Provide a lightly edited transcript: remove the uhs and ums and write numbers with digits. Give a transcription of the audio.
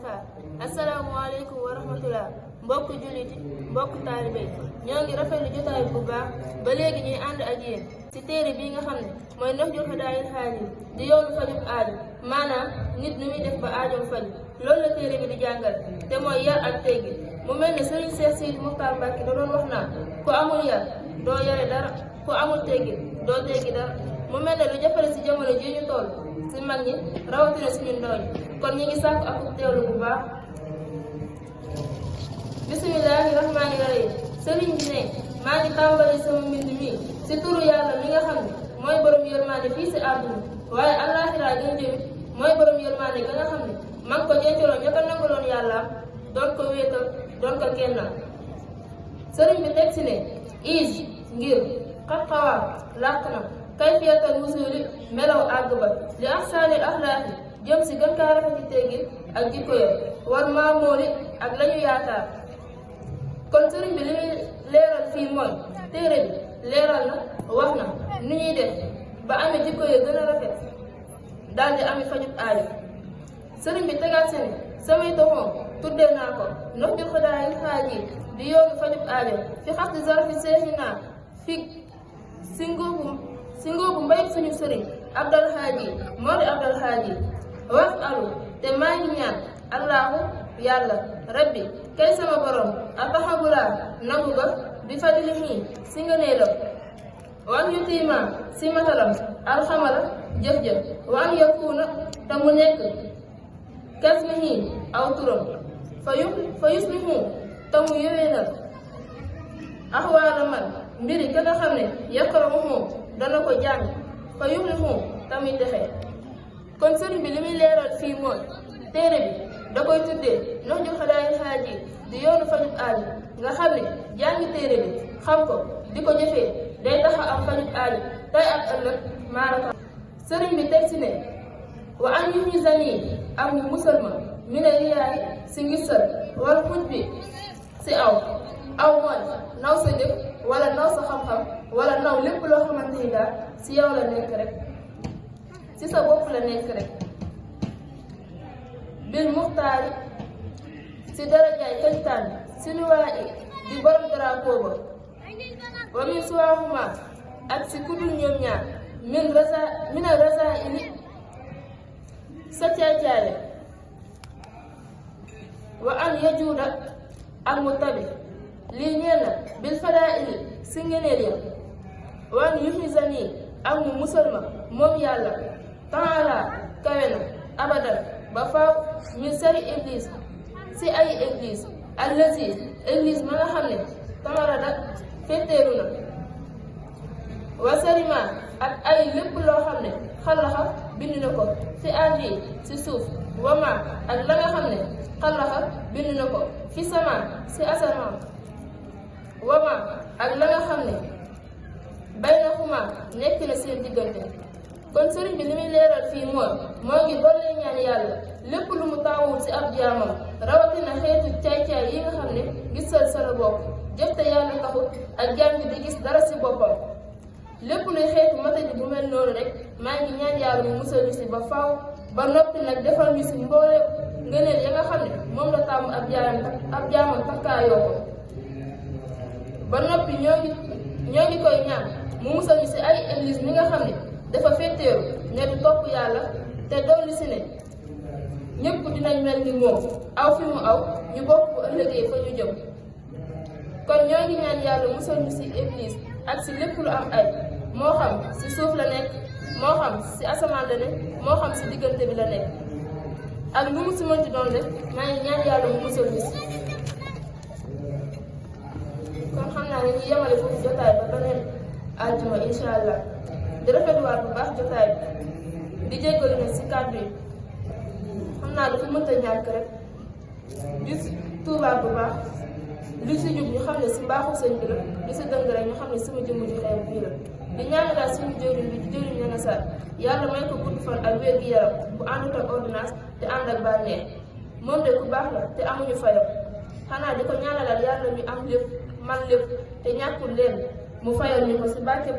xaar asalaamaaleykum wa rahmatullah mbokk julliti mbokk taalibe ñoo ngi rafetlu jotaay bu baax ba léegi ñuy ànd ak yéen ci téere bii nga xam ne mooy Nahjul Hadaayil Haadin di yoonu fajub aajo maanaam nit nu muy def ba aajoom faju loolu la téere bi di jàngal te mooy yar ak teggin mu mel ne Sëriñ Seex Sidi Muxtaar Mbàkke da doon wax naa ku amul yar doo yare dara ku amul teggin doo teggi dara mu mel ne lu jafale ci jamono ji ñu toll ci mag ñi rawatina suñu ndaw ñi kon ñi ngi sàkk ak teewlu bu baax. bismillaahi rahmaani rahiim sëriñ bi ne maa ngi tàmbali sama mbind mi ci turu yàlla mi nga xam ne mooy borom yërmaande fii ci àdduna waaye àllaaxira gën jëmit mooy borom yërmaande ga nga xam ne mag ko jencaloon ña ko nangaloon yàllaam doon ko wéetal doon ko kennal. sëriñ bi teg ci ne is ngir xat xawaa làq na kayfiyatal wusuli melaw àgg ba li ahsaanil axlaaqi jëm si gën kaa rafeti teggin ak jikko ya war maamooli ak lañu yaakaar. kon sëriñ bi li muy leeral fii mooy téere bi leeral na wax na nu ñuy def ba amee jikko ya gën a rafet daldi amee fajub aajo. sëriñ bi tegaat seen samay doxoom tuddee naa ko Nahjul Hadaayil Haadin di yoonu fajub aajo fi xas di zarafi seexi naa fi si ngóobu mbayub suñu sëriñ Abdal Haadi moo di Abdal Haadi wax alu te maa ngi ñaan allahu yàlla rabbi kay sama borom ataxabulaa nagu ba bi fadlihi si ngëneelam wan yu tiimaa si matalam alxamala jëf-jëf wan yakuuna te mu nekk kasmihi aw turam fa yuslihu te mu yëweenal axwaala man mbiri ka nga xam ne yaqramuhu dana ko jàng fa yuflihu tamit texe. kon sëriñ bi li muy leeral fii mooy téere bi da koy tuddee Nahjul Hadaayil Haadin di yoonu fajub aajo nga xam ne jàngi téere bi xam ko di ko jëfee day taxa am fajub aajo tey ak ëllëg maaraka. sëriñ bi teg ci ne wa an yuhizani am ñu musal ma mina riyaay si ngisal wal xuj bi si aw mooy naw sa jëf wala naw sa xam-xam wala naw lépp loo xamante ni daal si yow la nekk rek si sa bopp la nekk rek bil muxtaari si darajaay kañ tànn si nuwaa i di borom drapeau ba wa min suwaahuma ak si kudul ñoom ñaar mina rasa ili sa caacaale wa an yajuuda ak mu tabi lii ñeel na bil fadaa'ili si ngeneel ya waan yuhizani ak mu musal ma moom yàlla taala kawe na abadan ba faaw min sari iblis si ay iblis allazi iblis ma nga xam ne tamarada fetteeru na wa sarima ak ay lépp loo xam ne xalaxa bind na ko fi ardi si suuf wama ak la nga xam ne xalaxa bind na ko fi sama si asamaan wama ak la nga xam ne bay na xuma nekk na seen diggante. kon sëriñ bi li muy leeral fii mooy moo ngi doole ñaan yàlla lépp lu mu taawul ci ab jaamam rawatina xeetu caay-caay yi nga xam ne gisal sa la bopp jëf te yàlla taxut ak jaam bi di gis dara ci boppam lépp luy xeetu matadi bu mel noonu rek maa ngi ñaan yàlla mu musal ñu ci ba faaw ba noppi nag defal ñu ci mboole ngëneel ya nga xam ne moom la tàmm ab jaamam takkaayoo ko ba noppi ñoo ngi koy ñaan mu musal ñu ci ay iblis mi nga xam ne dafa féeteeru ne du topp yàlla te dolli si ne ñëpp dinañ mel ni moom aw fi mu aw ñu bokk bu ëllëgee fa ñu jëm. kon ñoo ngi ñaan yàlla musal ñu si iblis ak si lépp lu am ay moo xam si suuf la nekk moo xam si asamaan la nekk moo xam si diggante bi la nekk ak lu mu si mënti doon def maa ngi ñaan yàlla mu musal ñu si. kon xam naa ne ñu yemale foofu jotaay ba beneen àjjuma incha allah. di rafetluwaat bu baax jotaay bi di jéggalu ne si kàddu yi xam naa dafa mënta ñàkk rek di tuubaat bu baax li si jub ñu xam ne si mbaaxu sëñ bi la li si dëng rek ñu xam ne sama jëmm ju xew bii la di ñaanalaat suñu jëwriñ bi di jëwriñ ña nga saat yàlla may ko gudd fan ak wér gi yaram bu àndut ak ordonnance te ànd ak bànneex moom de ku baax la te amuñu fayam xanaa di ko ñaanalaat yàlla mi am lépp man lépp te ñàkkul leen mu fayal ñu ko si barke